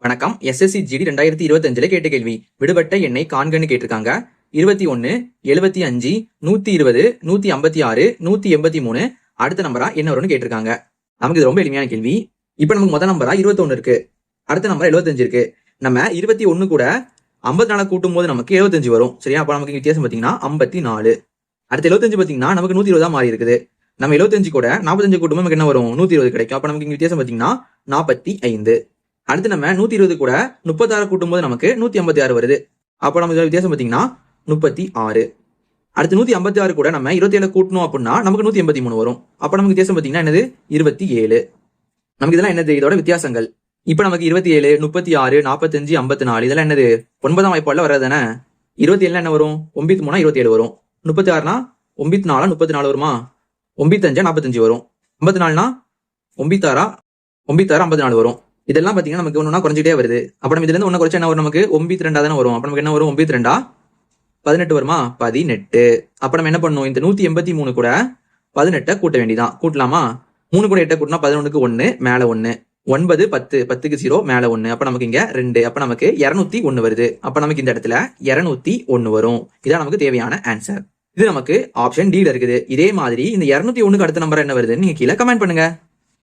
வணக்கம். SSC GD 2025 கேட்ட கேள்வி. விடுபட்ட எண்ணை காண்கன்னு கேட்டிருக்காங்க. 21, 75, 120, 156, 183 அடுத்த நம்பரா என்ன வரும்னு கேட்டிருக்காங்க. நமக்கு இது ரொம்ப எளிமையான கேள்வி. இப்ப நமக்கு முதல் நம்பரா 21 இருக்கு, அடுத்த நம்பரா 75 இருக்கு. நம்ம 21 கூட 54 கூட்டும் போது நமக்கு 75 வரும். சரியா? அப்ப நமக்கு வித்தியாசம் பாத்தீங்கன்னா 54. அடுத்த 75 பாத்தீங்கன்னா நமக்கு 120 மாறி இருக்குது. நம்ம 75 கூட 45 கூட்டும் நமக்கு என்ன வரும்? 120 கிடைக்கும். அப்ப நமக்கு வித்தியாசம் பாத்தீங்கன்னா 45. அடுத்து நம்ம 120 கூட 36 கூட்டும் போது நமக்கு 156 வருது. அப்ப நமக்கு வித்தியாசம் பாத்தீங்கன்னா 36. அடுத்து 156 கூட நம்ம 27 கூட்டணும் அப்படின்னா நமக்கு 183 வரும். அப்ப நமக்கு வித்தியாசம் பாத்தீங்கன்னா என்னது? 27. நமக்கு இதெல்லாம் என்னது? இதோட வித்தியாசங்கள். இப்ப நமக்கு 27, 36, 45, 54 இதெல்லாம் என்னது? 9ஆம் வாய்ப்பாடுல வர்றதுதானே. 27 என்ன வரும்? 9 3 27 வரும். 36னா 9 4 34 வருமா? 9 5 45 வரும். 54னா 9 6 54 வரும். இதெல்லாம் பாத்தீங்கன்னா நமக்கு ஒண்ணா குறைஞ்சிட்டே வருது. அப்ப நம்ம இதுல இருந்து ஒண்ணு குறைச்சா என்ன வரும்? நமக்கு 9 தானே வரும். அப்ப நமக்கு என்ன வரும்? 9 18 வருமா? 18. அப்ப நம்ம என்ன பண்ணணும்? இந்த 183 கூட 18 கூட்ட வேண்டியதான். கூட்டலாமா? 3 கூட 8 கூட்டினா 11க்கு 1 மேல 1, 9 10, 10க்கு 0 மேல 1. அப்ப நமக்கு இங்க 2. அப்ப நமக்கு 201 வருது. அப்ப நமக்கு இந்த இடத்துல 201 வரும். இதான் நமக்கு தேவையான ஆன்சர். இது நமக்கு ஆப்ஷன் டி இருக்குது. இதே மாதிரி இந்த 201க்கு அடுத்த நம்பர் என்ன வருதுன்னு நீங்க கீழே கமெண்ட் பண்ணுங்க.